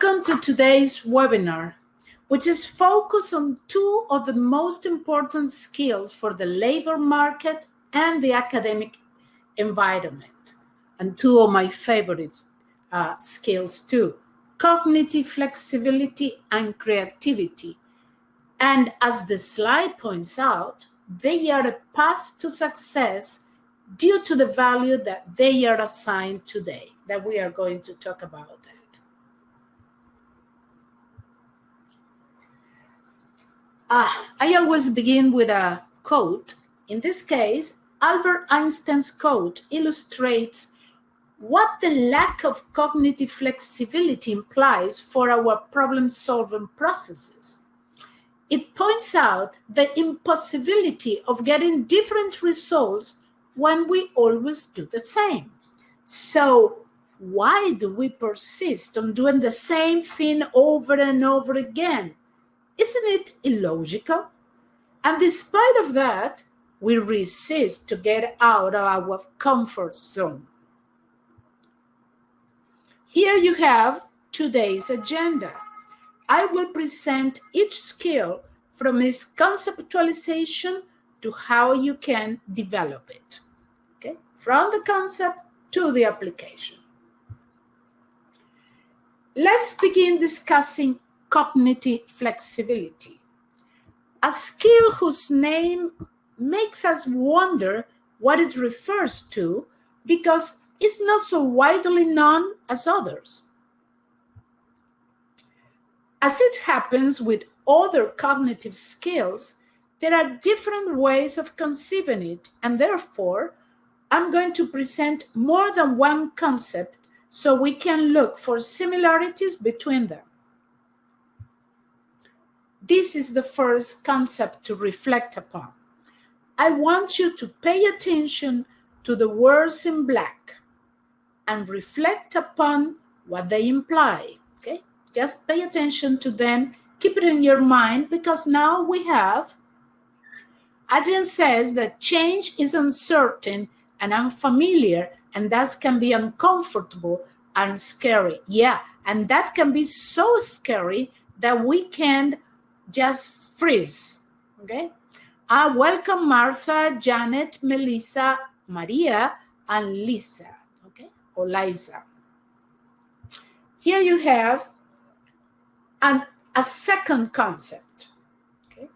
Welcome to today's webinar, which is focused on two of the most important skills for the labor market and the academic environment, and two of my favorite skills too, cognitive flexibility and creativity. And as the slide points out, they are a path to success due to the value that they are assigned today, that we are going to talk about that. I always begin with a quote. In this case, Albert Einstein's quote illustrates what the lack of cognitive flexibility implies for our problem-solving processes. It points out the impossibility of getting different results when we always do the same. So why do we persist on doing the same thing over and over again? Isn't it illogical? And despite of that, we resist to get out of our comfort zone. Here you have today's agenda. I will present each skill from its conceptualization to how you can develop it. Okay? From the concept to the application. Let's begin discussing cognitive flexibility, a skill whose name makes us wonder what it refers to because it's not so widely known as others. As it happens with other cognitive skills, there are different ways of conceiving it, and therefore, I'm going to present more than one concept so we can look for similarities between them. This is the first concept to reflect upon. I want you to pay attention to the words in black and reflect upon what they imply, okay? Just pay attention to them, keep it in your mind, because now we have, Adrian says that change is uncertain and unfamiliar, and that can be uncomfortable and scary. Yeah, and that can be so scary that we can't just freeze, okay? Welcome Martha, Janet, Melissa, Maria, and Lisa, okay? Or Liza. Here you have a second concept, okay?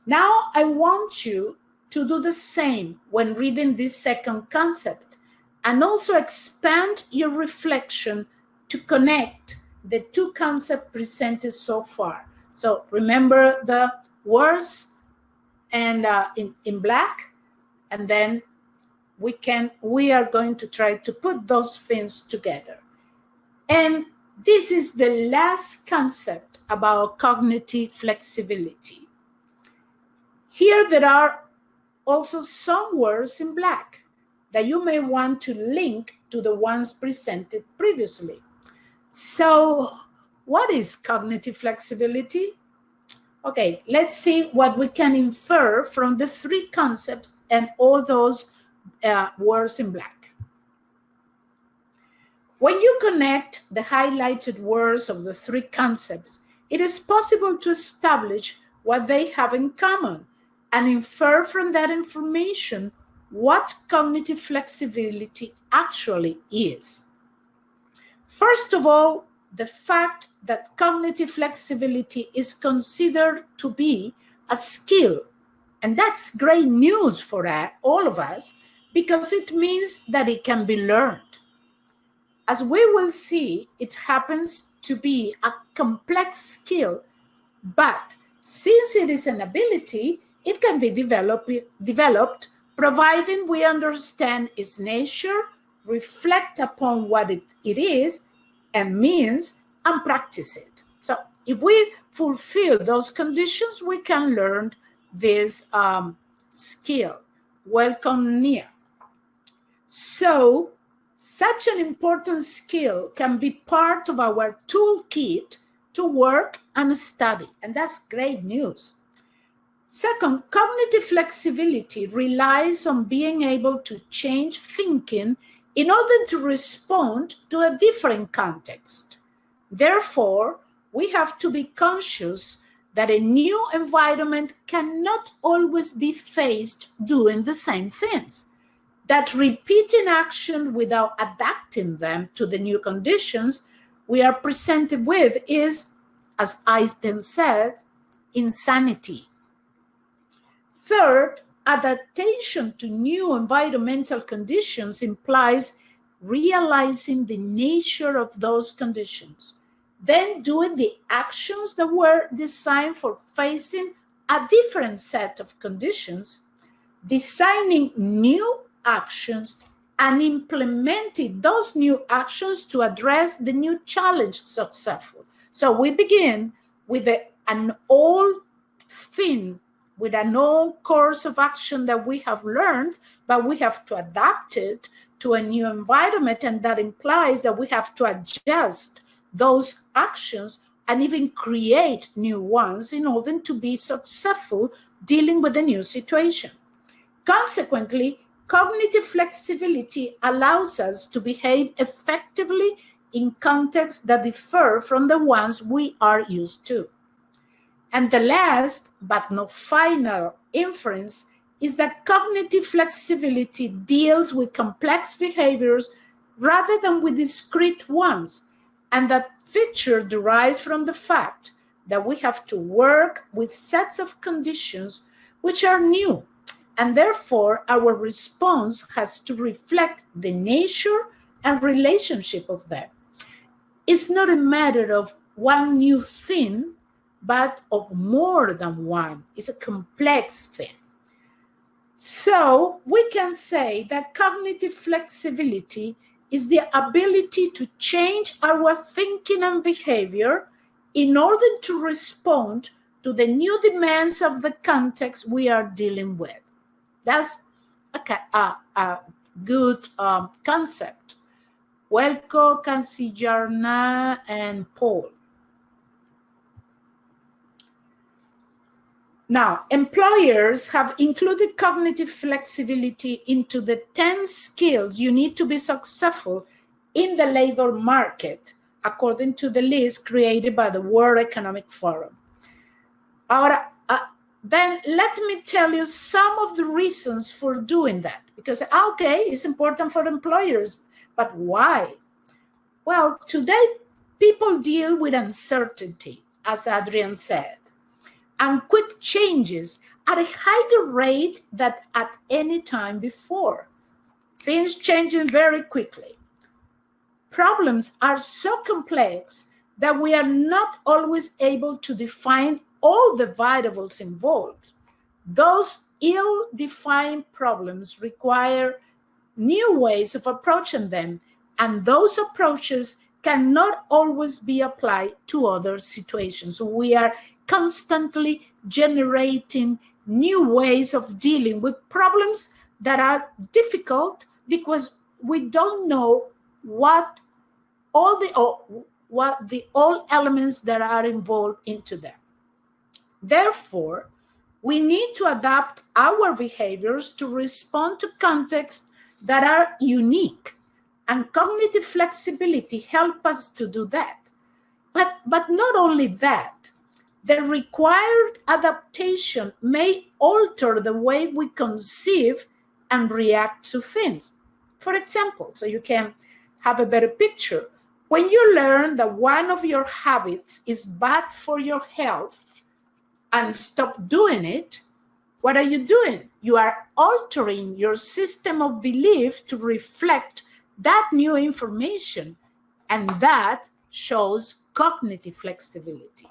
Now I want you to do the same when reading this second concept and also expand your reflection to connect the two concepts presented so far. So remember the words and in black, and then we are going to try to put those things together. And this is the last concept about cognitive flexibility. Here there are also some words in black that you may want to link to the ones presented previously. So what is cognitive flexibility? Okay, let's see what we can infer from the three concepts and all those words in black. When you connect the highlighted words of the three concepts, it is possible to establish what they have in common and infer from that information what cognitive flexibility actually is. First of all, the fact that cognitive flexibility is considered to be a skill. And that's great news for all of us because it means that it can be learned. As we will see, it happens to be a complex skill, but since it is an ability, it can be developed providing we understand its nature, reflect upon what it is, and means, and practice it. So if we fulfill those conditions, we can learn this skill. Welcome, Nia. So such an important skill can be part of our toolkit to work and study, and that's great news. Second, cognitive flexibility relies on being able to change thinking in order to respond to a different context. Therefore, we have to be conscious that a new environment cannot always be faced doing the same things. That repeating action without adapting them to the new conditions we are presented with is, as Einstein said, insanity. Third, adaptation to new environmental conditions implies realizing the nature of those conditions, then doing the actions that were designed for facing a different set of conditions, designing new actions, and implementing those new actions to address the new challenge successfully. So we begin with an old thing, with an old course of action that we have learned, but we have to adapt it to a new environment, and that implies that we have to adjust those actions and even create new ones in order to be successful dealing with a new situation. Consequently, cognitive flexibility allows us to behave effectively in contexts that differ from the ones we are used to. And the last, but not final, inference is that cognitive flexibility deals with complex behaviors rather than with discrete ones, and that feature derives from the fact that we have to work with sets of conditions which are new, and therefore our response has to reflect the nature and relationship of them. It's not a matter of one new thing, but of more than one. It's a complex thing. So we can say that cognitive flexibility is the ability to change our thinking and behavior in order to respond to the new demands of the context we are dealing with. That's a good concept. Welko, Cancijarna, and Paul. Now, employers have included cognitive flexibility into the 10 skills you need to be successful in the labor market, according to the list created by the World Economic Forum. Ahora, then let me tell you some of the reasons for doing that, because, okay, it's important for employers, but why? Well, today, people deal with uncertainty, as Adrian said, and quick changes at a higher rate than at any time before. Things changing very quickly. Problems are so complex that we are not always able to define all the variables involved. Those ill-defined problems require new ways of approaching them, and those approaches cannot always be applied to other situations. So we are constantly generating new ways of dealing with problems that are difficult because we don't know what all elements that are involved into them. Therefore, we need to adapt our behaviors to respond to contexts that are unique, and cognitive flexibility helps us to do that. But not only that, the required adaptation may alter the way we conceive and react to things. For example, so you can have a better picture, when you learn that one of your habits is bad for your health and stop doing it, what are you doing? You are altering your system of belief to reflect that new information, and that shows cognitive flexibility.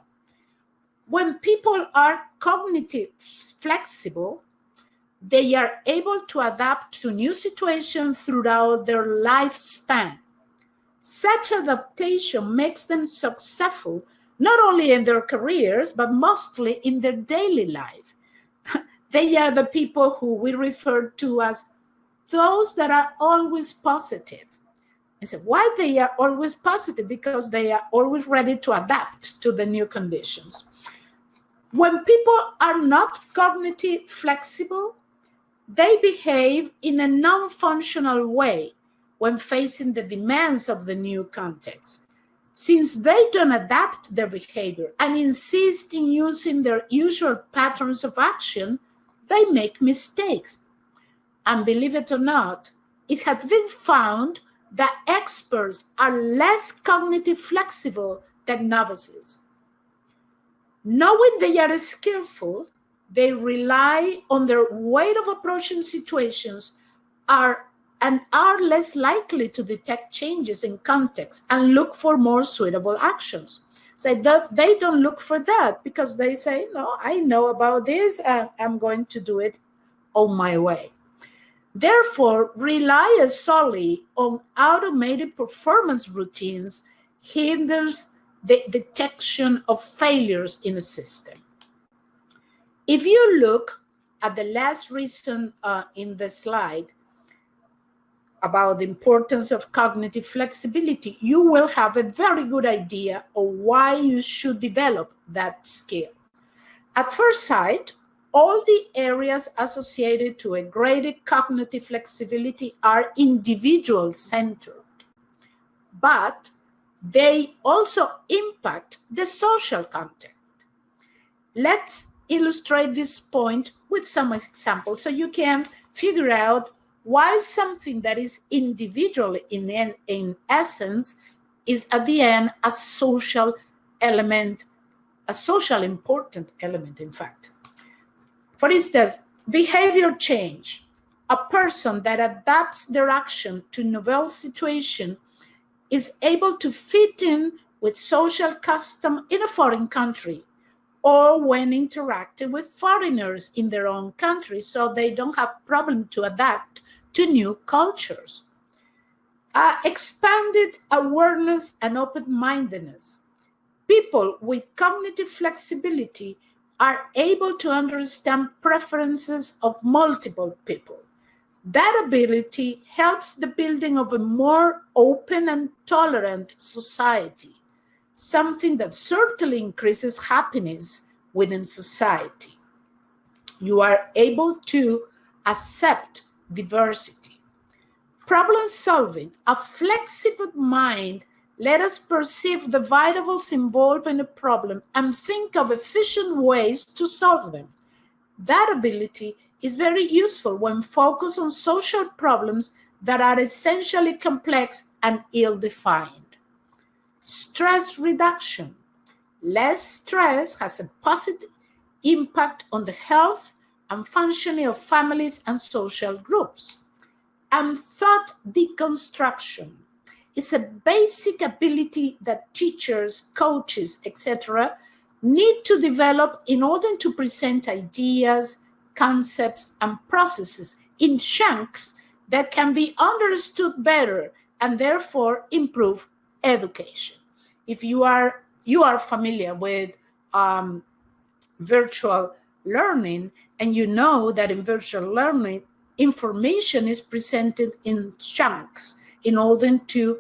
When people are cognitive flexible, they are able to adapt to new situations throughout their lifespan. Such adaptation makes them successful not only in their careers, but mostly in their daily life. They are the people who we refer to as those that are always positive. And so why they are always positive? Because they are always ready to adapt to the new conditions. When people are not cognitive flexible, they behave in a non-functional way when facing the demands of the new context. Since they don't adapt their behavior and insist in using their usual patterns of action, they make mistakes. And believe it or not, it has been found that experts are less cognitively flexible than novices. Knowing they are skillful, they rely on their way of approaching situations and are less likely to detect changes in context and look for more suitable actions. So they don't look for that because they say, no, I know about this, I'm going to do it on my way. Therefore, relying solely on automated performance routines hinders the detection of failures in a system. If you look at the last reason in the slide about the importance of cognitive flexibility, you will have a very good idea of why you should develop that skill. At first sight, all the areas associated to a greater cognitive flexibility are individual-centered, but they also impact the social context. Let's illustrate this point with some examples so you can figure out why something that is individual in essence is at the end a social element, a social important element, in fact. For instance, behavior change. A person that adapts their action to novel situation is able to fit in with social custom in a foreign country or when interacting with foreigners in their own country, so they don't have problem to adapt to new cultures. Expanded awareness and open-mindedness. People with cognitive flexibility are able to understand preferences of multiple people. That ability helps the building of a more open and tolerant society, something that certainly increases happiness within society. You are able to accept diversity. Problem solving. A flexible mind let us perceive the variables involved in a problem and think of efficient ways to solve them. That ability is very useful when focused on social problems that are essentially complex and ill-defined. Stress reduction. Less stress has a positive impact on the health and functioning of families and social groups. And thought deconstruction is a basic ability that teachers, coaches, etc. need to develop in order to present ideas, concepts, and processes in chunks that can be understood better and therefore improve education. If you are familiar with virtual learning, and you know that in virtual learning, information is presented in chunks in order to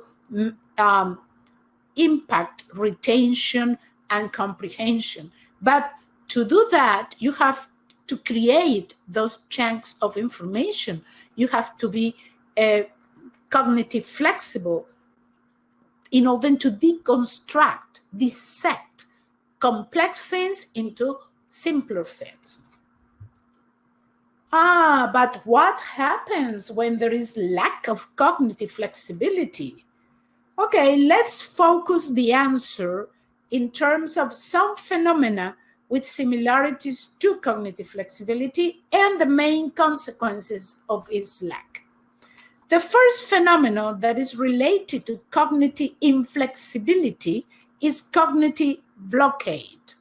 impact retention and comprehension. But to do that, you have to create those chunks of information. You have to be cognitive flexible in order to deconstruct, dissect complex things into simpler things. But what happens when there is lack of cognitive flexibility? Okay, let's focus the answer in terms of some phenomena with similarities to cognitive flexibility and the main consequences of its lack. The first phenomenon that is related to cognitive inflexibility is cognitive blockade,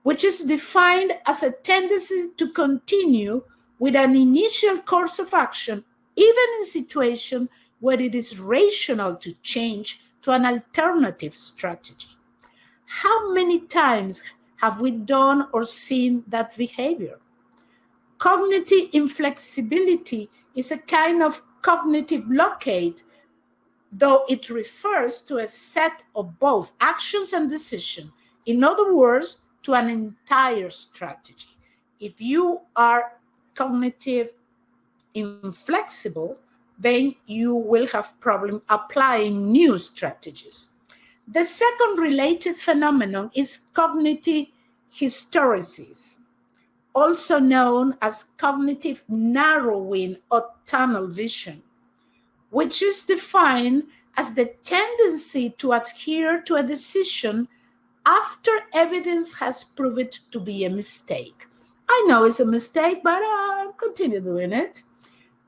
which is defined as a tendency to continue with an initial course of action, even in situations where it is rational to change to an alternative strategy. How many times have we done or seen that behavior? Cognitive inflexibility is a kind of cognitive blockade, though it refers to a set of both actions and decisions. In other words, to an entire strategy. If you are cognitive inflexible, then you will have problem applying new strategies. The second related phenomenon is cognitive hysteresis, also known as cognitive narrowing or tunnel vision, which is defined as the tendency to adhere to a decision after evidence has proved to be a mistake. I know it's a mistake, but I'll continue doing it.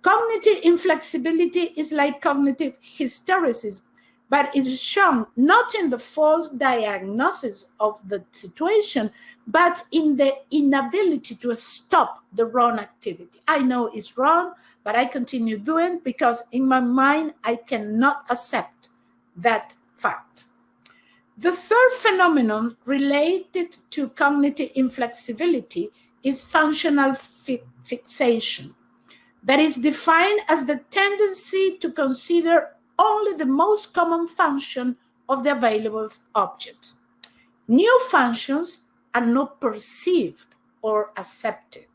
Cognitive inflexibility is like cognitive hysteresis, but it is shown not in the false diagnosis of the situation, but in the inability to stop the wrong activity. I know it's wrong, but I continue doing it because in my mind, I cannot accept that fact. The third phenomenon related to cognitive inflexibility is functional fixation, that is defined as the tendency to consider only the most common function of the available objects. New functions are not perceived or accepted.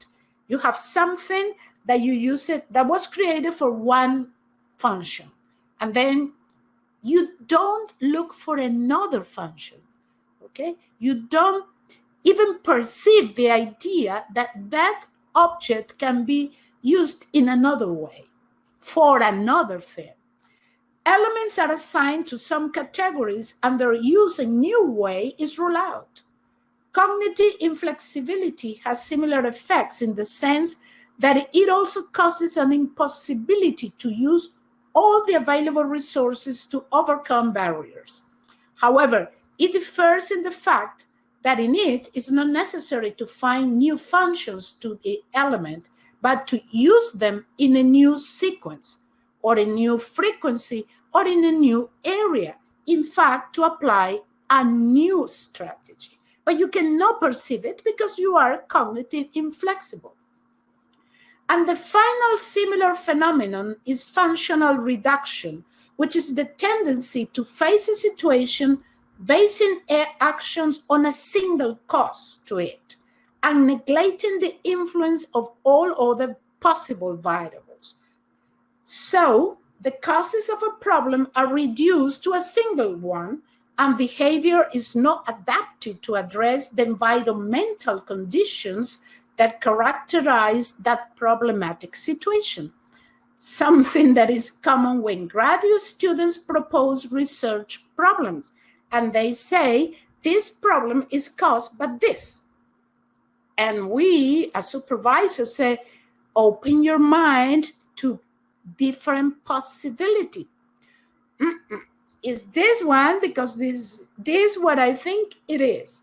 You have something that you use it that was created for one function, and then you don't look for another function, okay? You don't even perceive the idea that that object can be used in another way for another thing. Elements are assigned to some categories and their use in new way is ruled out. Cognitive inflexibility has similar effects in the sense that it also causes an impossibility to use all the available resources to overcome barriers. However, it differs in the fact that in it is not necessary to find new functions to the element, but to use them in a new sequence or a new frequency or in a new area. In fact, to apply a new strategy. But you cannot perceive it because you are cognitive inflexible. And the final similar phenomenon is functional reduction, which is the tendency to face a situation basing actions on a single cause to it and neglecting the influence of all other possible variables. So, the causes of a problem are reduced to a single one, and behavior is not adapted to address the environmental conditions that characterize that problematic situation. Something that is common when graduate students propose research problems, and they say, this problem is caused by this. And we, as supervisors, say, open your mind to different possibility. Is this one because this what I think it is?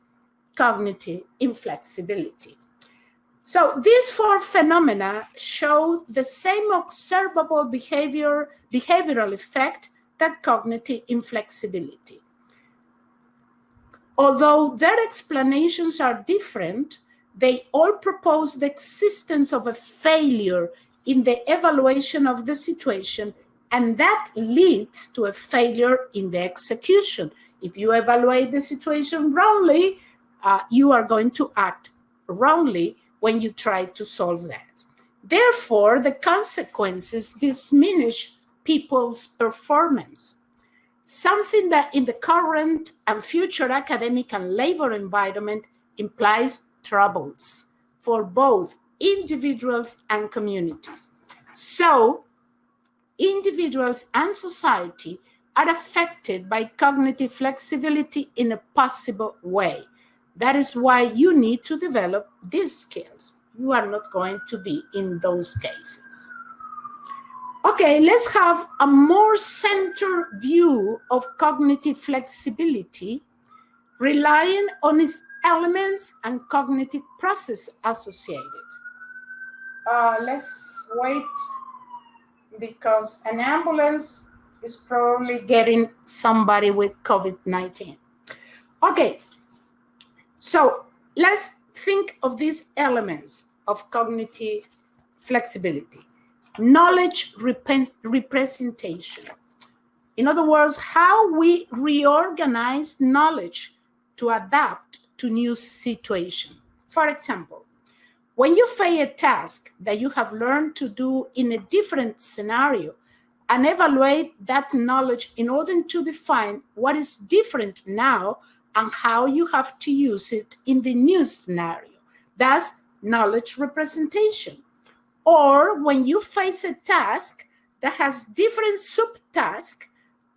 Cognitive inflexibility. So these four phenomena show the same observable behavioral effect that cognitive inflexibility. Although their explanations are different, they all propose the existence of a failure in the evaluation of the situation, and that leads to a failure in the execution. If you evaluate the situation wrongly, you are going to act wrongly when you try to solve that. Therefore, the consequences diminish people's performance, something that in the current and future academic and labor environment implies troubles for both individuals and communities. So, individuals and society are affected by cognitive flexibility in a possible way. That is why you need to develop these skills. You are not going to be in those cases. Okay, let's have a more centered view of cognitive flexibility, relying on its elements and cognitive process associated. Let's wait because an ambulance is probably getting somebody with COVID-19. Okay, so let's think of these elements of cognitive flexibility. Knowledge representation. In other words, how we reorganize knowledge to adapt to new situations. For example, when you face a task that you have learned to do in a different scenario, and evaluate that knowledge in order to define what is different now and how you have to use it in the new scenario. That's knowledge representation. Or when you face a task that has different subtasks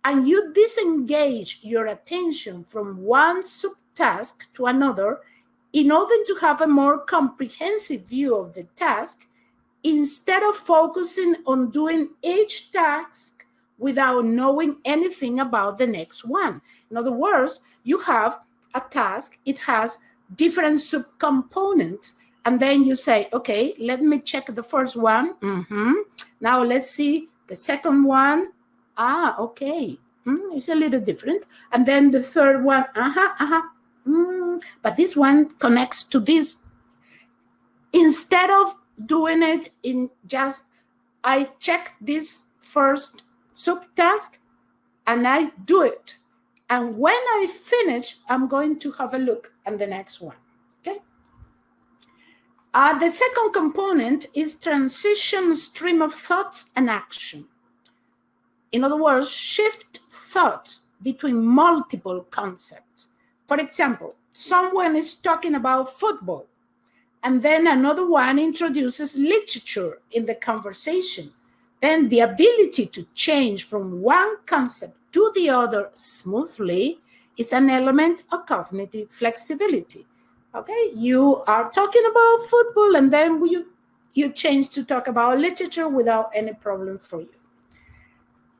and you disengage your attention from one subtask to another in order to have a more comprehensive view of the task, instead of focusing on doing each task without knowing anything about the next one. In other words, you have a task, it has different subcomponents, and then you say, okay, let me check the first one. Now let's see the second one. Okay, it's a little different. And then the third one, but this one connects to this. Instead of doing it in just, I check this first subtask and I do it. And when I finish, I'm going to have a look at the next one, okay? The second component is transition stream of thoughts and action. In other words, shift thoughts between multiple concepts. For example, someone is talking about football, and then another one introduces literature in the conversation. Then the ability to change from one concept to the other smoothly is an element of cognitive flexibility. Okay, you are talking about football and then you change to talk about literature without any problem for you.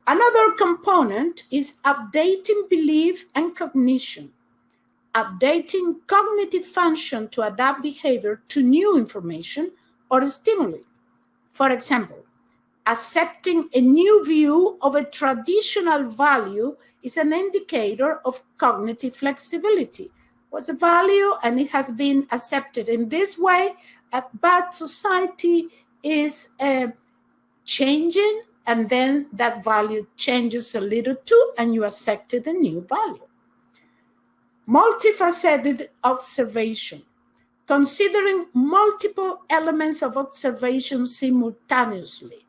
Another component is updating belief and cognition. Updating cognitive function to adapt behavior to new information or stimuli. For example, accepting a new view of a traditional value is an indicator of cognitive flexibility. What's a value and it has been accepted in this way, but society is changing, and then that value changes a little too, and you accepted a new value. Multifaceted observation, considering multiple elements of observation simultaneously.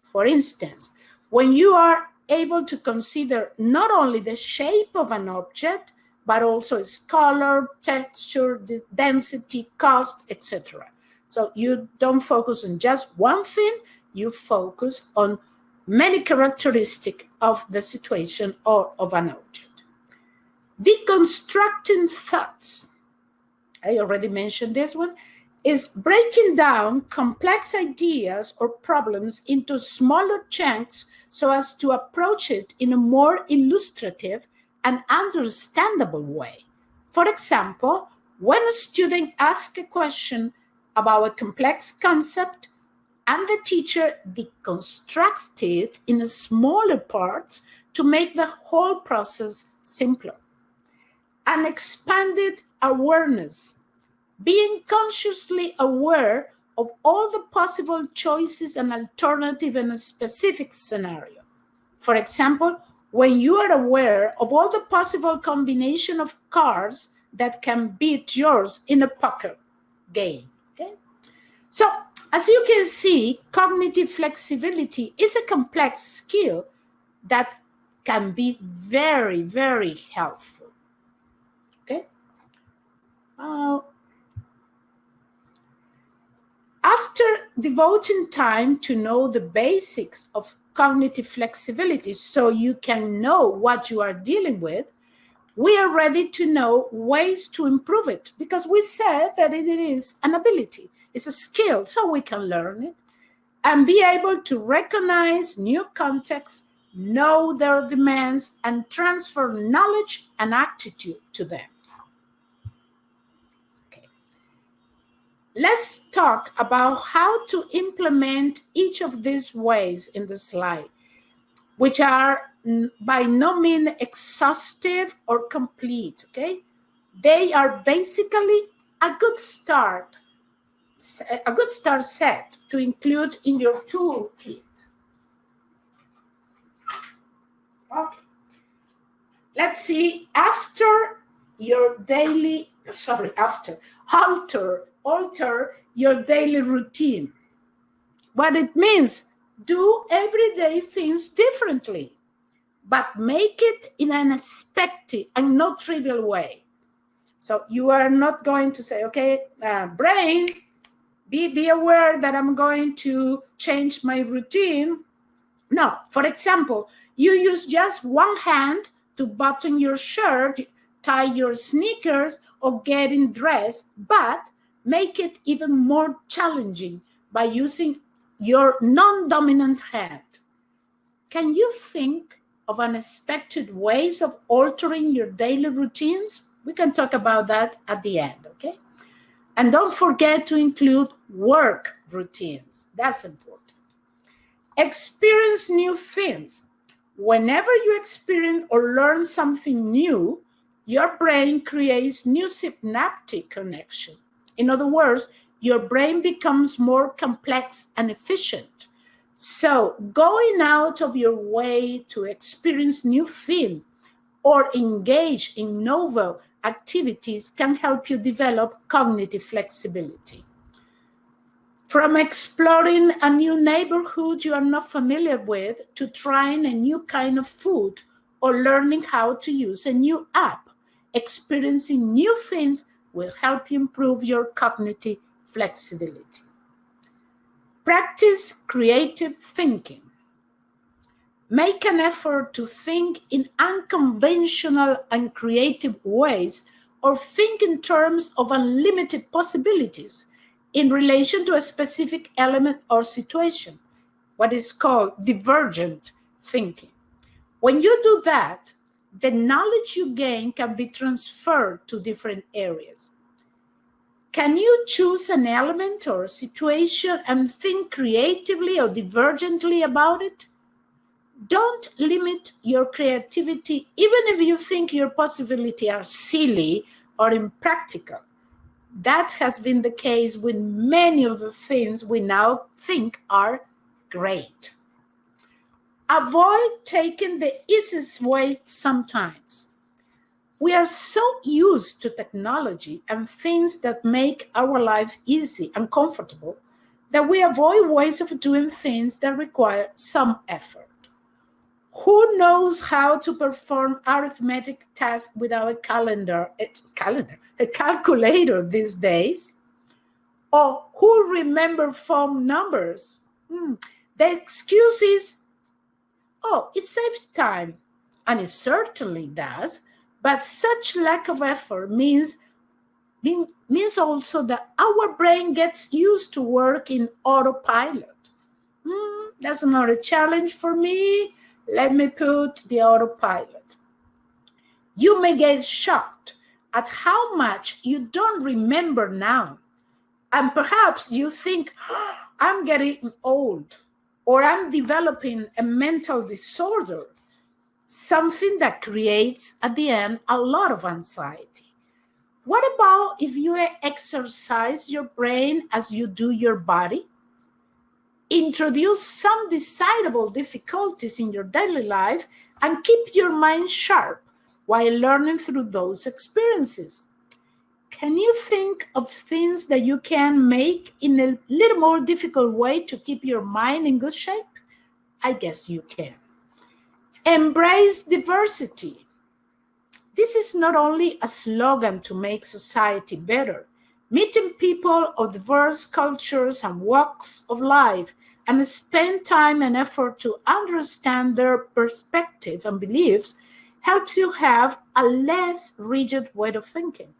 For instance, when you are able to consider not only the shape of an object, but also its color, texture, density, cost, etc. So you don't focus on just one thing, you focus on many characteristics of the situation or of an object. Deconstructing thoughts, I already mentioned this one, is breaking down complex ideas or problems into smaller chunks so as to approach it in a more illustrative and understandable way. For example, when a student asks a question about a complex concept and the teacher deconstructs it in smaller parts to make the whole process simpler. An expanded awareness, being consciously aware of all the possible choices and alternatives in a specific scenario. For example, when you are aware of all the possible combination of cards that can beat yours in a poker game. Okay? So, as you can see, cognitive flexibility is a complex skill that can be very, very helpful. Okay? After devoting time to know the basics of cognitive flexibility so you can know what you are dealing with, we are ready to know ways to improve it, because we said that it is an ability, it's a skill, so we can learn it and be able to recognize new contexts, know their demands, and transfer knowledge and attitude to them. Let's talk about how to implement each of these ways in the slide, which are by no means exhaustive or complete, okay? They are basically a good start set to include in your toolkit. Okay. Let's see, alter your daily routine. What it means, Do everyday things differently, but make it in an unexpected and not trivial way. So you are not going to say, okay, brain, be aware that I'm going to change my routine. No, for example, you use just one hand to button your shirt, tie your sneakers, or getting dressed, but make it even more challenging by using your non-dominant hand. Can you think of unexpected ways of altering your daily routines? We can talk about that at the end, okay? And don't forget to include work routines. That's important. Experience new things. Whenever you experience or learn something new, your brain creates new synaptic connection. In other words, your brain becomes more complex and efficient. So going out of your way to experience new things or engage in novel activities can help you develop cognitive flexibility. From exploring a new neighborhood you are not familiar with to trying a new kind of food or learning how to use a new app, experiencing new things will help you improve your cognitive flexibility. Practice creative thinking. Make an effort to think in unconventional and creative ways, or think in terms of unlimited possibilities in relation to a specific element or situation, what is called divergent thinking. When you do that, the knowledge you gain can be transferred to different areas. Can you choose an element or situation and think creatively or divergently about it? Don't limit your creativity, even if you think your possibilities are silly or impractical. That has been the case with many of the things we now think are great. Avoid taking the easiest way sometimes. We are so used to technology and things that make our life easy and comfortable that we avoid ways of doing things that require some effort. Who knows how to perform arithmetic tasks without a calculator these days? Or who remember phone numbers? The excuse is, oh, it saves time. And it certainly does. But such lack of effort means also that our brain gets used to work in autopilot. That's not a challenge for me. Let me put the autopilot. You may get shocked at how much you don't remember now. And perhaps you think, I'm getting old, or I'm developing a mental disorder, something that creates, at the end, a lot of anxiety. What about if you exercise your brain as you do your body? Introduce some decidable difficulties in your daily life and keep your mind sharp while learning through those experiences. Can you think of things that you can make in a little more difficult way to keep your mind in good shape? I guess you can. Embrace diversity. This is not only a slogan to make society better. Meeting people of diverse cultures and walks of life and spend time and effort to understand their perspective and beliefs helps you have a less rigid way of thinking.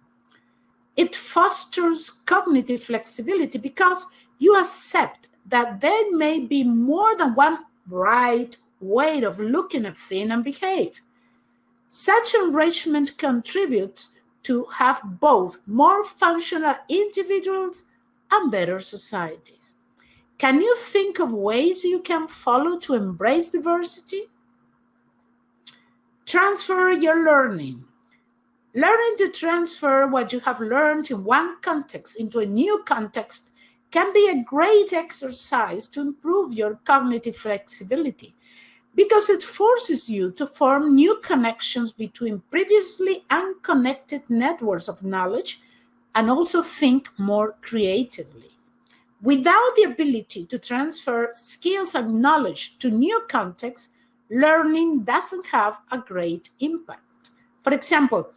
It fosters cognitive flexibility because you accept that there may be more than one right way of looking at things and behave. Such enrichment contributes to have both more functional individuals and better societies. Can you think of ways you can follow to embrace diversity? Transfer your learning. Learning to transfer what you have learned in one context into a new context can be a great exercise to improve your cognitive flexibility because it forces you to form new connections between previously unconnected networks of knowledge and also think more creatively. Without the ability to transfer skills and knowledge to new contexts, learning doesn't have a great impact. For example,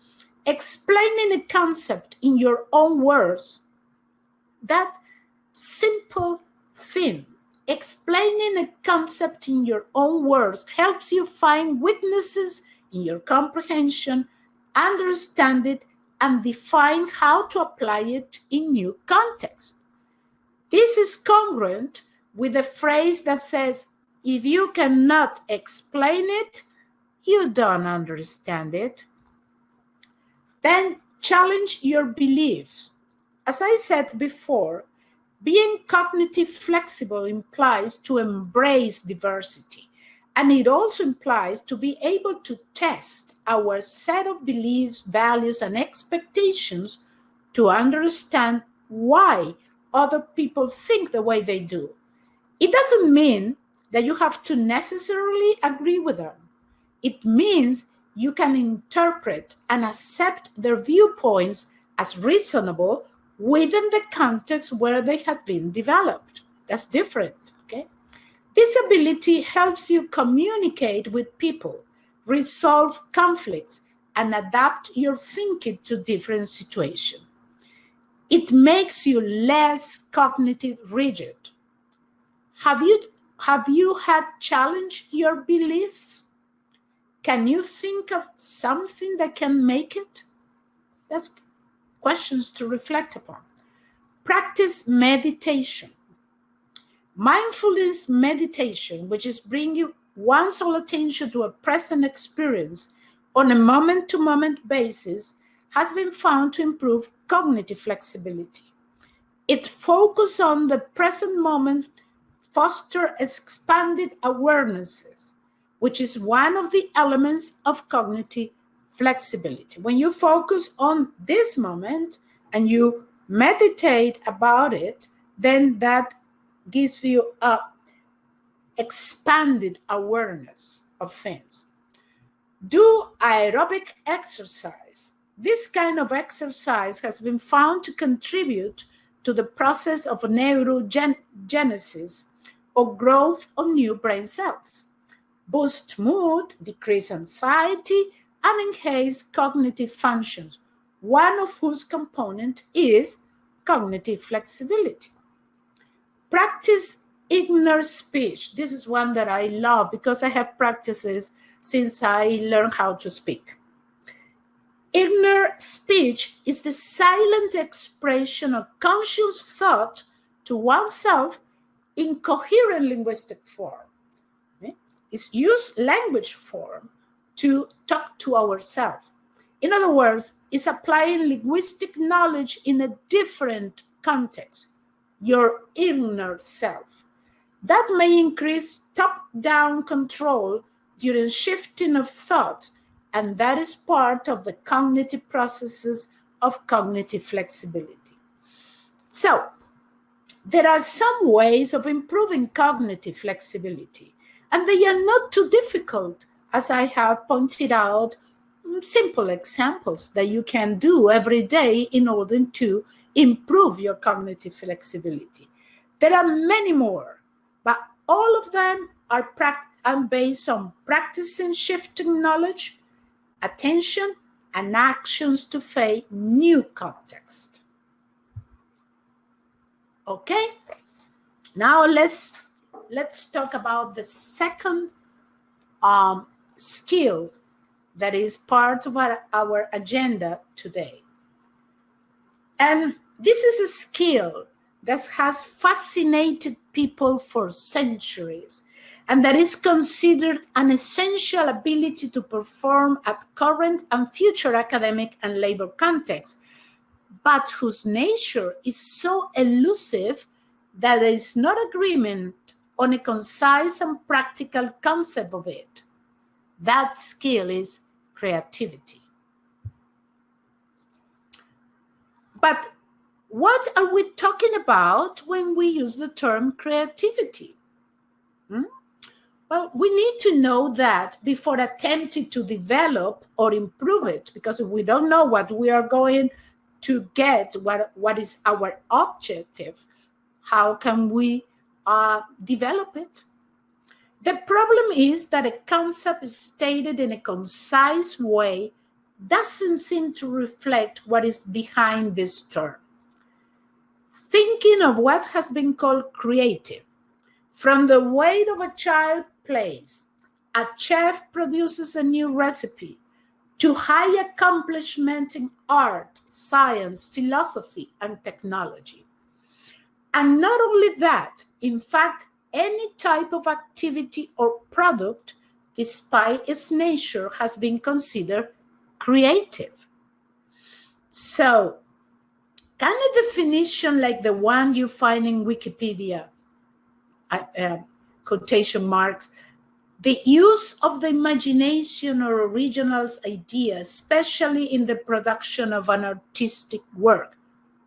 explaining a concept in your own words, that simple thing, explaining a concept in your own words, helps you find weaknesses in your comprehension, understand it, and define how to apply it in new contexts. This is congruent with the phrase that says, if you cannot explain it, you don't understand it. Then challenge your beliefs. As I said before, being cognitive flexible implies to embrace diversity, and it also implies to be able to test our set of beliefs, values, and expectations to understand why other people think the way they do. It doesn't mean that you have to necessarily agree with them. It means you can interpret and accept their viewpoints as reasonable within the context where they have been developed. That's different, okay? This ability helps you communicate with people, resolve conflicts, and adapt your thinking to different situations. It makes you less cognitive rigid. Have you had challenged your beliefs? Can you think of something that can make it? That's questions to reflect upon. Practice meditation. Mindfulness meditation, which is bringing one's whole attention to a present experience on a moment-to-moment basis, has been found to improve cognitive flexibility. It focuses on the present moment, foster expanded awarenesses, which is one of the elements of cognitive flexibility. When you focus on this moment and you meditate about it, then that gives you a expanded awareness of things. Do aerobic exercise. This kind of exercise has been found to contribute to the process of neurogenesis or growth of new brain cells, boost mood, decrease anxiety, and enhance cognitive functions, one of whose component is cognitive flexibility. Practice inner speech. This is one that I love because I have practices since I learned how to speak. Inner speech is the silent expression of conscious thought to oneself in coherent linguistic form. It's used language form to talk to ourselves. In other words, it's applying linguistic knowledge in a different context, your inner self. That may increase top-down control during shifting of thought, and that is part of the cognitive processes of cognitive flexibility. So, there are some ways of improving cognitive flexibility, and they are not too difficult, as I have pointed out, simple examples that you can do every day in order to improve your cognitive flexibility. There are many more, but all of them are based on practicing shifting knowledge, attention, and actions to face new context. Okay, now let's talk about the second skill that is part of our agenda today. And this is a skill that has fascinated people for centuries and that is considered an essential ability to perform at current and future academic and labor contexts, but whose nature is so elusive that there is not agreement on a concise and practical concept of it. That skill is creativity. But what are we talking about when we use the term creativity? Well, we need to know that before attempting to develop or improve it, because if we don't know what we are going to get, what is our objective, how can we develop it? The problem is that a concept stated in a concise way doesn't seem to reflect what is behind this term. Thinking of what has been called creative, from the weight of a child plays, a chef produces a new recipe, to high accomplishment in art, science, philosophy, and technology. And not only that, in fact, any type of activity or product, despite its nature, has been considered creative. So, can a definition like the one you find in Wikipedia, quotation marks, the use of the imagination or original idea, especially in the production of an artistic work,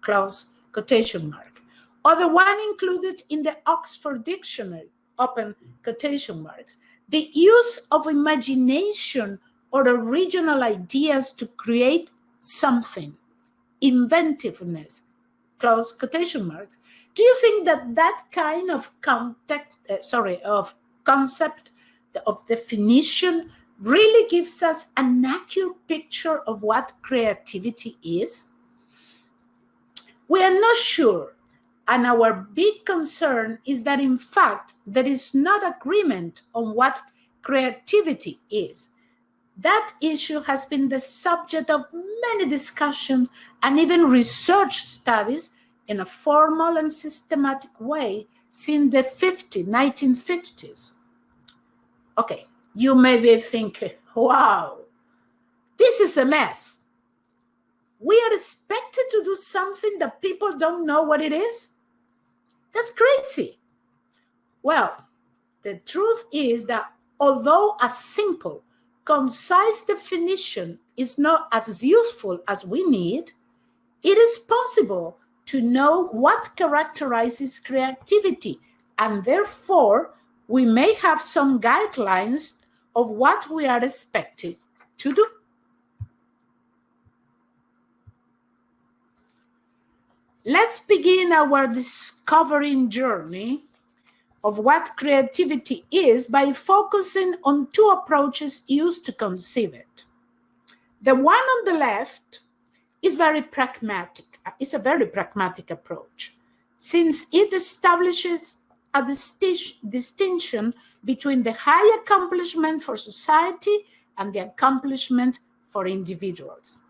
close quotation mark, or the one included in the Oxford Dictionary, open quotation marks, the use of imagination or original ideas to create something, inventiveness, close quotation marks. Do you think that that kind of concept, of definition, really gives us an accurate picture of what creativity is? We are not sure, and our big concern is that in fact there is not agreement on what creativity is. That issue has been the subject of many discussions and even research studies in a formal and systematic way since the 1950s. Okay, you may be thinking, wow, this is a mess. We are expected to do something that people don't know what it is? That's crazy. Well, the truth is that although a simple, concise definition is not as useful as we need, it is possible to know what characterizes creativity, and therefore we may have some guidelines of what we are expected to do. Let's begin our discovering journey of what creativity is by focusing on two approaches used to conceive it. The one on the left is very pragmatic. It's a very pragmatic approach, since it establishes a distinction between the high accomplishment for society and the accomplishment for individuals.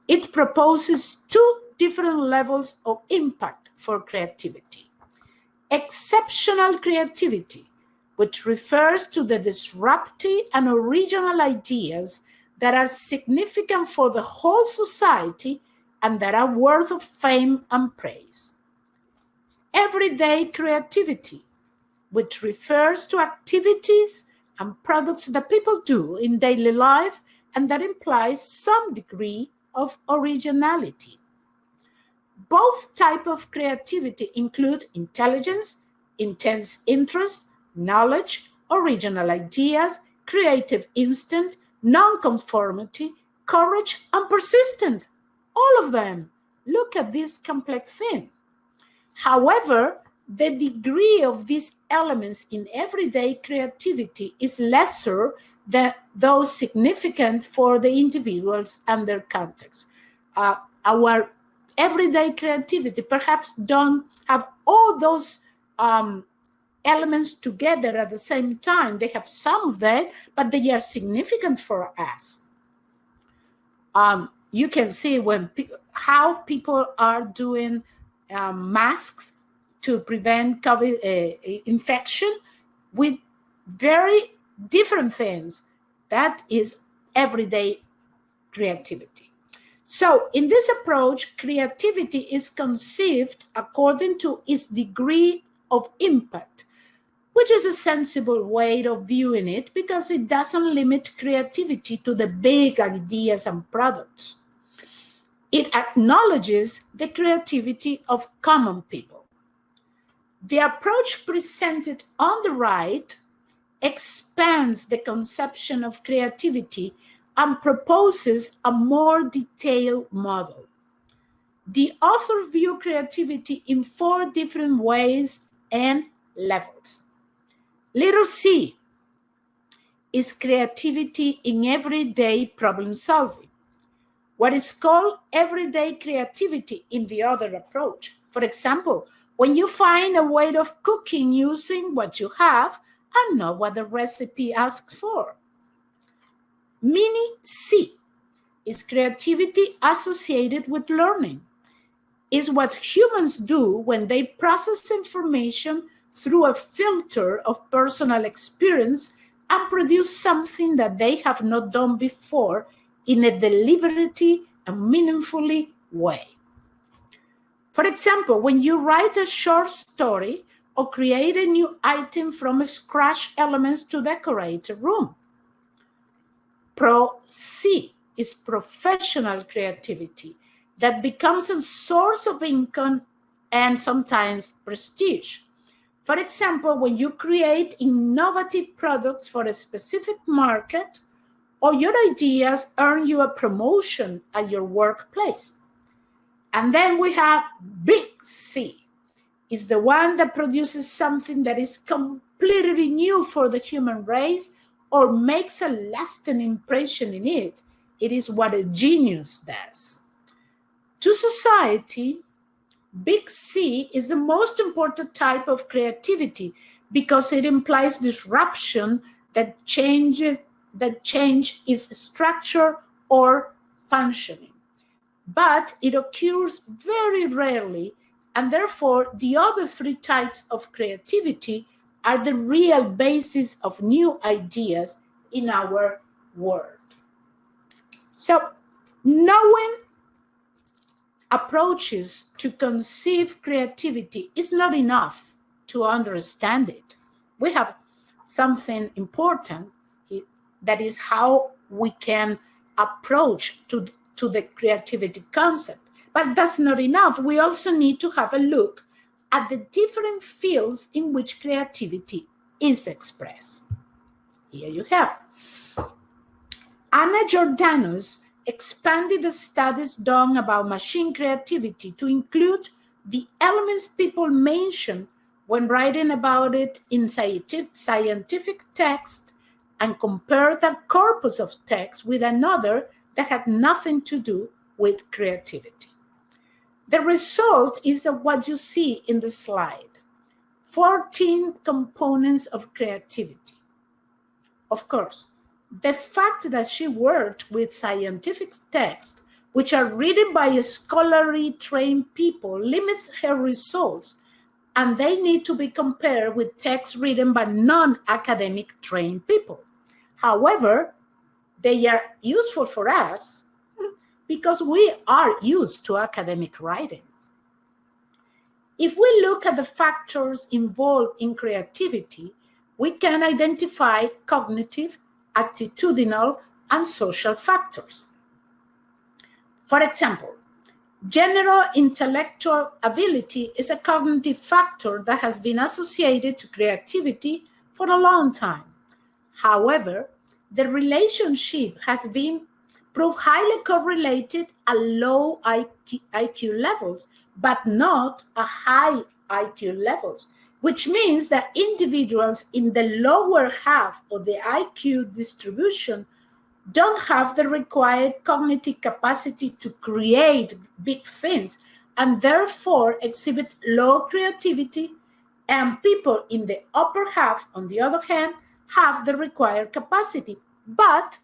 It proposes two different levels of impact for creativity. Exceptional creativity, which refers to the disruptive and original ideas that are significant for the whole society and that are worth of fame and praise. Everyday creativity, which refers to activities and products that people do in daily life and that implies some degree of originality. Both types of creativity include intelligence, intense interest, knowledge, original ideas, creative instinct, nonconformity, courage, and persistence. All of them. Look at this complex thing. However, the degree of these elements in everyday creativity is lesser than those significant for the individuals and their context. Our everyday creativity perhaps don't have all those elements together at the same time. They have some of that, but they are significant for us. You can see how people are doing masks to prevent COVID infection with very different things. That is everyday creativity. So in this approach, creativity is conceived according to its degree of impact, which is a sensible way of viewing it because it doesn't limit creativity to the big ideas and products. It acknowledges the creativity of common people. The approach presented on the right expands the conception of creativity and proposes a more detailed model. The author view creativity in 4 different ways and levels. Little c is creativity in everyday problem solving. What is called everyday creativity in the other approach. For example, when you find a way of cooking using what you have and not what the recipe asks for. Mini C is creativity associated with learning. Is what humans do when they process information through a filter of personal experience and produce something that they have not done before in a deliberate and meaningful way. For example, when you write a short story or create a new item from scratch elements to decorate a room. Pro C is professional creativity that becomes a source of income and sometimes prestige. For example, when you create innovative products for a specific market, or your ideas earn you a promotion at your workplace. And then we have Big C, is the one that produces something that is completely new for the human race or makes a lasting impression in it. It is what a genius does. To society, Big C is the most important type of creativity because it implies disruption that change its structure or functioning. But it occurs very rarely, and therefore the other 3 types of creativity are the real basis of new ideas in our world. So, knowing approaches to conceive creativity is not enough to understand it. We have something important that is how we can approach to the creativity concept. But that's not enough. We also need to have a look at the different fields in which creativity is expressed. Here you have. Anna Jordanus expanded the studies done about machine creativity to include the elements people mention when writing about it in scientific text and compared a corpus of text with another that had nothing to do with creativity. The result is what you see in the slide. 14 components of creativity. Of course, the fact that she worked with scientific texts, which are written by scholarly trained people, limits her results, and they need to be compared with texts written by non-academic trained people. However, they are useful for us because we are used to academic writing. If we look at the factors involved in creativity, we can identify cognitive, attitudinal, and social factors. For example, general intellectual ability is a cognitive factor that has been associated to creativity for a long time. However, the relationship has been proved highly correlated at low IQ levels, but not at high IQ levels, which means that individuals in the lower half of the IQ distribution don't have the required cognitive capacity to create big things and therefore exhibit low creativity, and people in the upper half, on the other hand, have the required capacity, but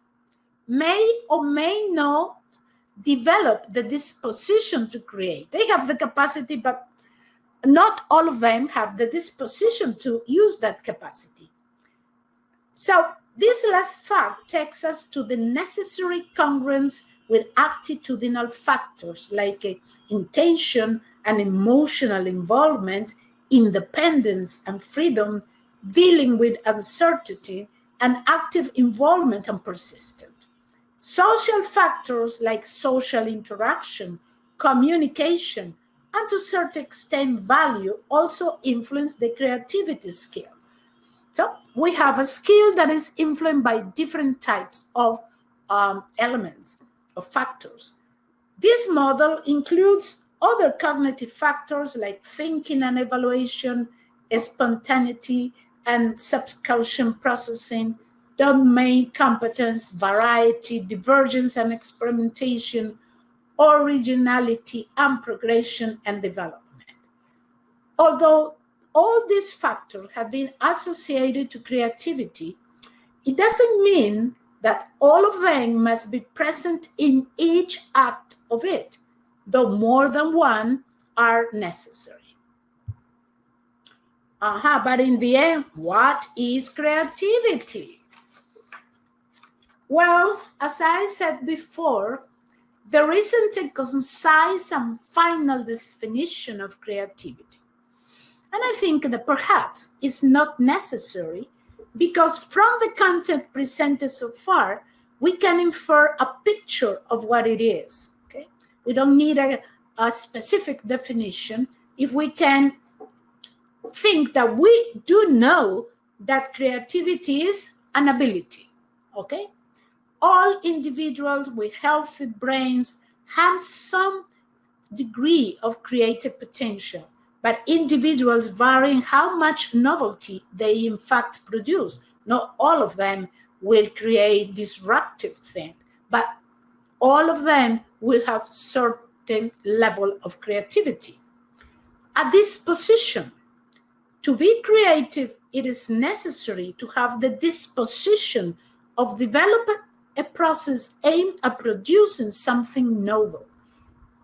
may or may not develop the disposition to create. They have the capacity, but not all of them have the disposition to use that capacity. So this last fact takes us to the necessary congruence with attitudinal factors like intention and emotional involvement, independence and freedom, dealing with uncertainty, and active involvement and persistence. Social factors like social interaction, communication, and to a certain extent value also influence the creativity skill. So we have a skill that is influenced by different types of elements, of factors. This model includes other cognitive factors like thinking and evaluation, spontaneity, and subconscious processing, domain competence, variety, divergence and experimentation, originality and progression and development. Although all these factors have been associated to creativity, it doesn't mean that all of them must be present in each act of it, though more than one are necessary. But in the end, what is creativity? Well, as I said before, there isn't a concise and final definition of creativity. And I think that perhaps it's not necessary because from the content presented so far, we can infer a picture of what it is. Okay? We don't need a specific definition if we can think that we do know that creativity is an ability. Okay? All individuals with healthy brains have some degree of creative potential, but individuals vary in how much novelty they in fact produce. Not all of them will create disruptive things, but all of them will have certain level of creativity. At this position, to be creative, it is necessary to have the disposition of developing a process aimed at producing something novel.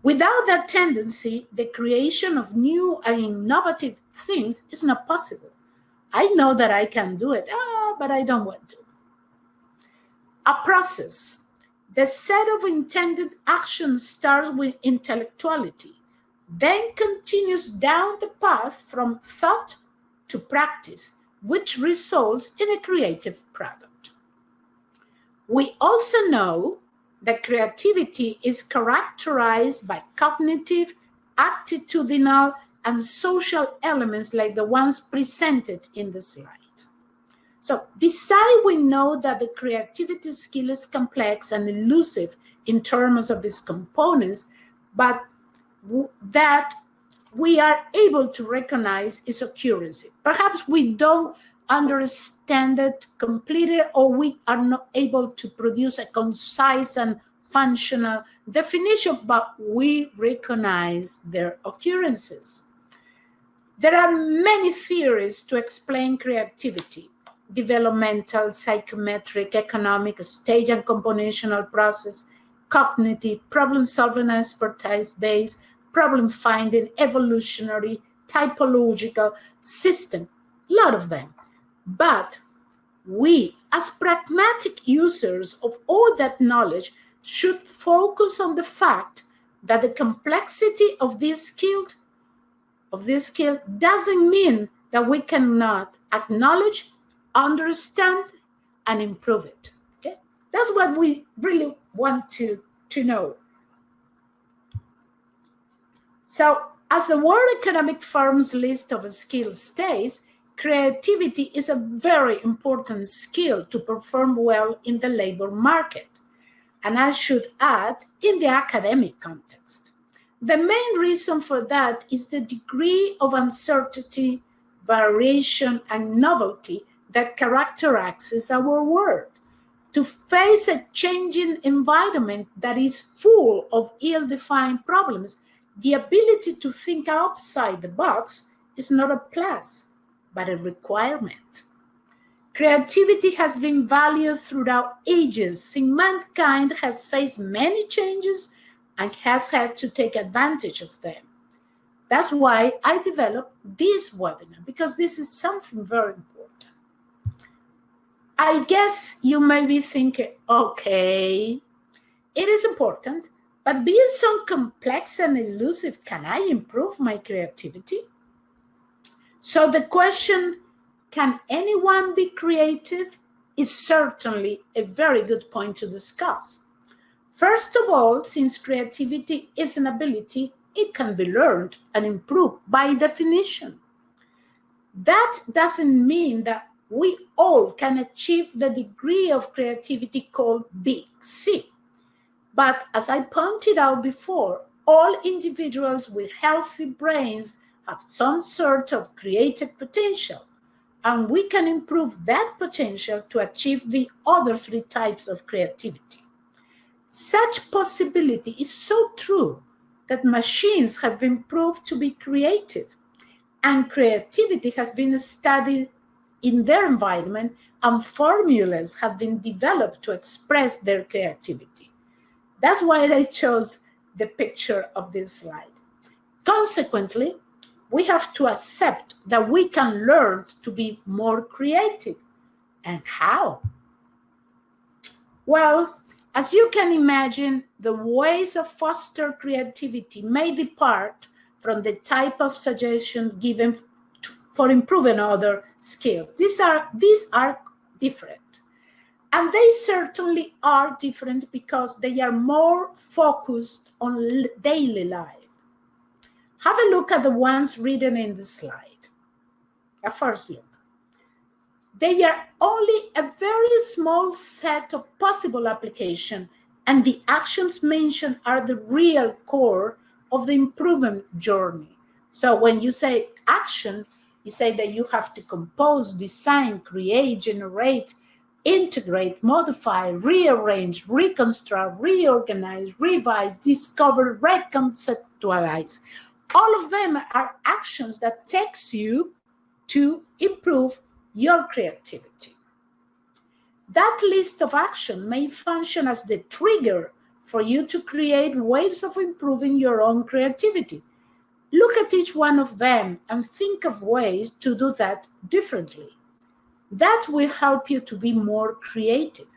Without that tendency, the creation of new and innovative things is not possible. I know that I can do it, but I don't want to. A process. The set of intended actions starts with intellectuality, then continues down the path from thought to practice, which results in a creative product. We also know that creativity is characterized by cognitive, attitudinal, and social elements like the ones presented in the slide. So besides we know that the creativity skill is complex and elusive in terms of its components, but that we are able to recognize its accuracy. Perhaps we don't understand it completely, or we are not able to produce a concise and functional definition, but we recognize their occurrences. There are many theories to explain creativity: developmental, psychometric, economic, stage and compositional process, cognitive, problem-solving, expertise-based, problem-finding, evolutionary, typological, system, a lot of them. But we, as pragmatic users of all that knowledge, should focus on the fact that the complexity of this skill doesn't mean that we cannot acknowledge, understand, and improve it. Okay? That's what we really want to know. So, as the World Economic Forum's list of skills states, creativity is a very important skill to perform well in the labor market. And I should add, in the academic context. The main reason for that is the degree of uncertainty, variation, and novelty that characterizes our world. To face a changing environment that is full of ill-defined problems, the ability to think outside the box is not a plus, but a requirement. Creativity has been valued throughout ages, since mankind has faced many changes and has had to take advantage of them. That's why I developed this webinar, because this is something very important. I guess you may be thinking, okay, it is important, but being so complex and elusive, can I improve my creativity? So the question, can anyone be creative, is certainly a very good point to discuss. First of all, since creativity is an ability, it can be learned and improved by definition. That doesn't mean that we all can achieve the degree of creativity called Big C. But as I pointed out before, all individuals with healthy brains have some sort of creative potential, and we can improve that potential to achieve the other three types of creativity. Such possibility is so true that machines have been proved to be creative, and creativity has been studied in their environment, and formulas have been developed to express their creativity. That's why I chose the picture of this slide. Consequently, we have to accept that we can learn to be more creative. And how? Well, as you can imagine, the ways of foster creativity may depart from the type of suggestion given for improving other skills. These are different. And they certainly are different because they are more focused on daily life. Have a look at the ones written in the slide. A first look. They are only a very small set of possible applications, and the actions mentioned are the real core of the improvement journey. So when you say action, you say that you have to compose, design, create, generate, integrate, modify, rearrange, reconstruct, reorganize, revise, discover, reconceptualize. All of them are actions that takes you to improve your creativity. That list of action may function as the trigger for you to create ways of improving your own creativity. Look at each one of them and think of ways to do that differently. That will help you to be more creative.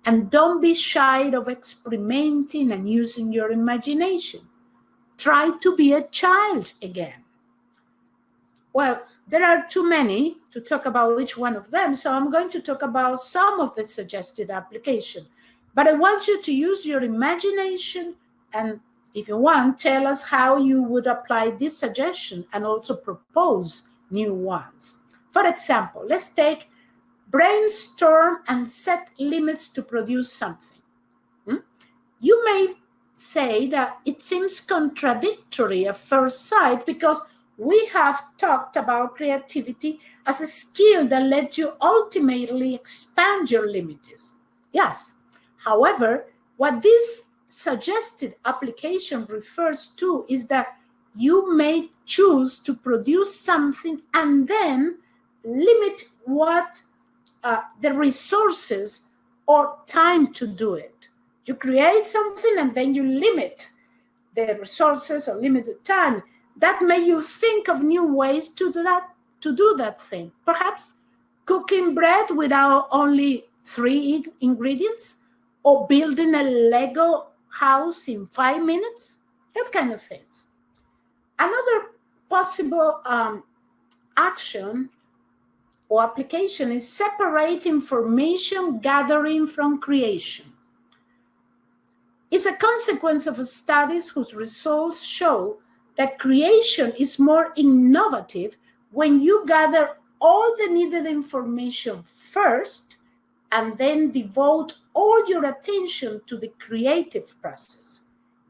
And don't be shy of experimenting and using your imagination. Try to be a child again. Well, there are too many to talk about each one of them, so I'm going to talk about some of the suggested applications. But I want you to use your imagination, and if you want, tell us how you would apply this suggestion and also propose new ones. For example, let's take brainstorm and set limits to produce something. You may say that it seems contradictory at first sight because we have talked about creativity as a skill that lets you ultimately expand your limits. Yes. However, what this suggested application refers to is that you may choose to produce something and then limit what the resources or time to do it. You create something and then you limit the resources or limit the time. That may you think of new ways to do that thing. Perhaps cooking bread without only 3 ingredients, or building a Lego house in 5 minutes, that kind of things. Another possible action or application is separate information gathering from creation. It's a consequence of studies whose results show that creation is more innovative when you gather all the needed information first and then devote all your attention to the creative process.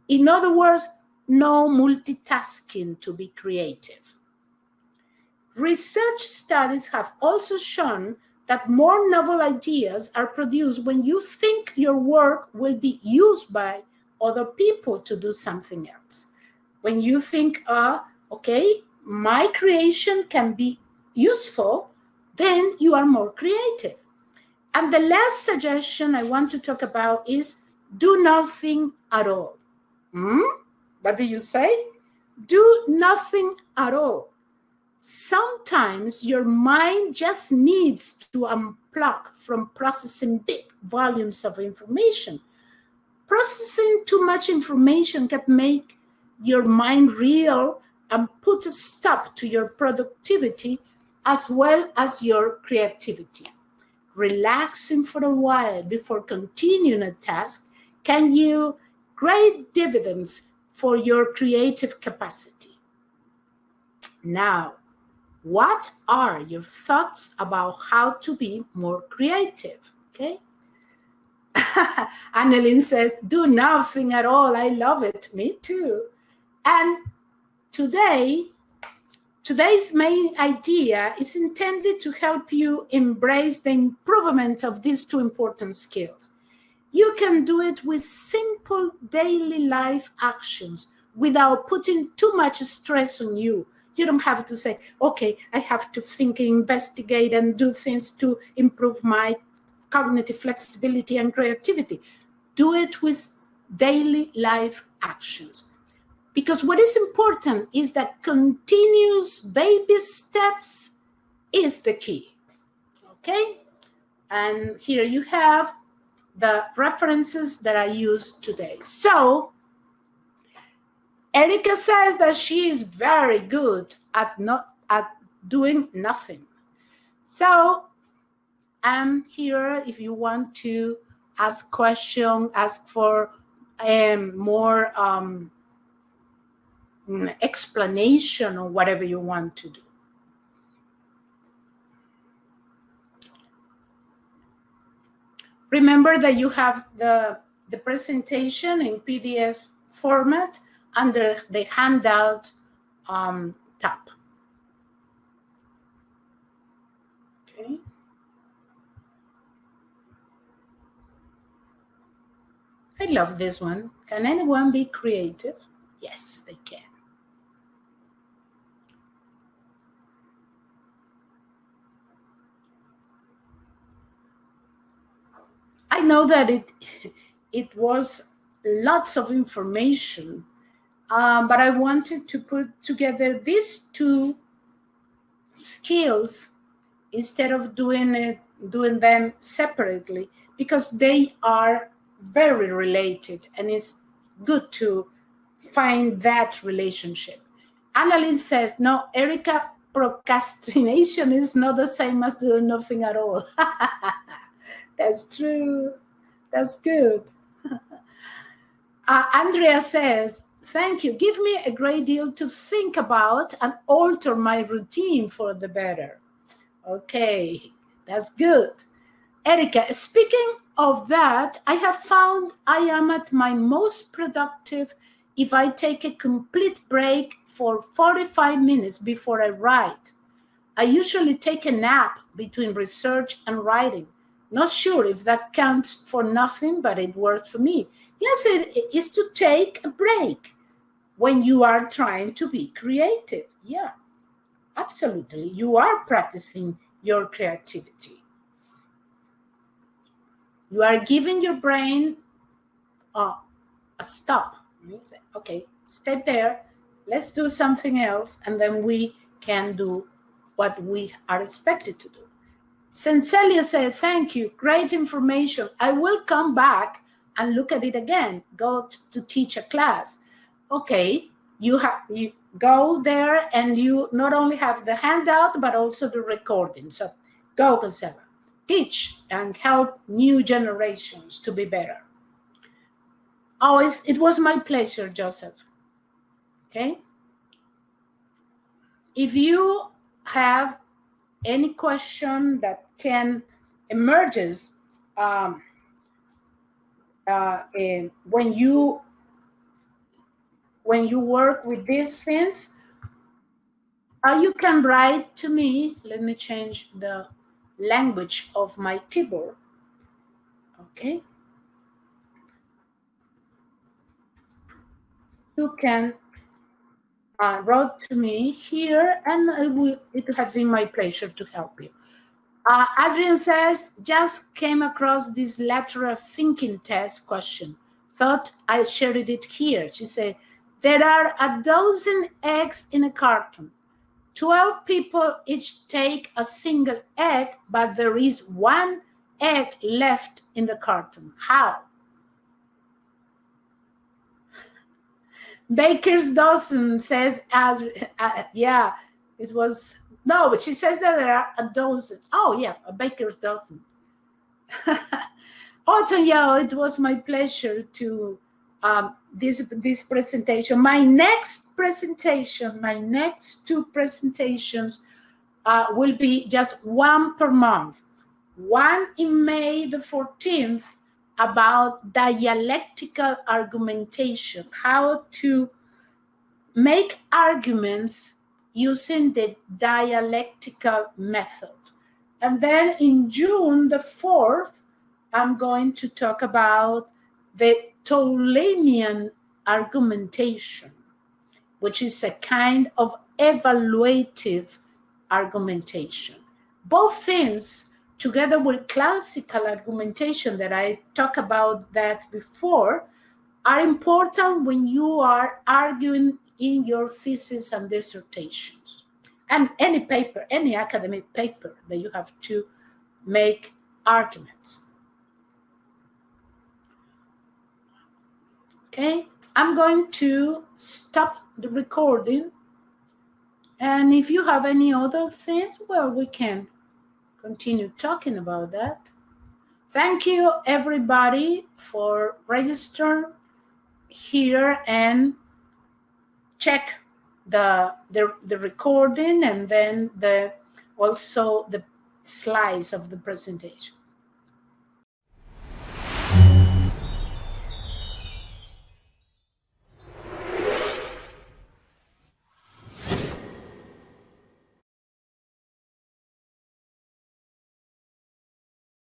In other words, no multitasking to be creative. Research studies have also shown that more novel ideas are produced when you think your work will be used by other people to do something else. When you think, okay, my creation can be useful, then you are more creative. And the last suggestion I want to talk about is do nothing at all. What do you say? Do nothing at all. Sometimes your mind just needs to unplug from processing big volumes of information. Processing too much information can make your mind reel and put a stop to your productivity as well as your creativity. Relaxing for a while before continuing a task can yield great dividends for your creative capacity. Now, what are your thoughts about how to be more creative? Okay. Annalyn says, do nothing at all. I love it. Me too. And today's main idea is intended to help you embrace the improvement of these two important skills. You can do it with simple daily life actions without putting too much stress on you. You don't have to say, okay, I have to think, investigate, and do things to improve my cognitive flexibility and creativity. Do it with daily life actions. Because what is important is that continuous baby steps is the key. Okay? And here you have the references that I used today. So, Erica says that she is very good at doing nothing. So, I'm here if you want to ask questions, ask for more explanation or whatever you want to do. Remember that you have the presentation in PDF format under the handout tab. Okay. I love this one. Can anyone be creative? Yes, they can. I know that it was lots of information, but I wanted to put together these two skills instead of doing them separately, because they are very related, and it's good to find that relationship. Annalise says, no, Erica, procrastination is not the same as doing nothing at all. That's true. That's good. Andrea says, thank you. Give me a great deal to think about and alter my routine for the better. Okay, that's good. Erica, speaking of that, I have found I am at my most productive if I take a complete break for 45 minutes before I write. I usually take a nap between research and writing. Not sure if that counts for nothing, but it works for me. Yes, it is to take a break when you are trying to be creative. Yeah, absolutely. You are practicing your creativity. You are giving your brain a stop. You say, okay, step there. Let's do something else, and then we can do what we are expected to do. Senselia said, thank you, great information. I will come back and look at it again, go to teach a class. Okay, you go there and you not only have the handout, but also the recording. So go, Gonzalo, teach and help new generations to be better. Always, it was my pleasure, Joseph. Okay? If you have any question that can emerges when you work with these things, you can write to me. Let me change the language of my keyboard. Okay. You can write to me here, and it has been my pleasure to help you. Adrian says, just came across this lateral thinking test question. Thought I shared it here. She said, there are 12 eggs in a carton. 12 people each take a single egg, but there is 1 egg left in the carton. How? Baker's dozen says, yeah, it was, no, but she says that there are 12. Oh, yeah, a baker's dozen. Otto, it was my pleasure to this presentation. My next presentation, my next 2 presentations will be just 1 per month. One in May the 14th about dialectical argumentation, how to make arguments using the dialectical method. And then in June the 4th, I'm going to talk about the Ptolemaic argumentation, which is a kind of evaluative argumentation. Both things, together with classical argumentation that I talked about that before, are important when you are arguing in your thesis and dissertations. And any paper, any academic paper that you have to make arguments. Okay, I'm going to stop the recording. And if you have any other things, well, we can continue talking about that. Thank you, everybody, for registering here and check the recording and then also the slides of the presentation.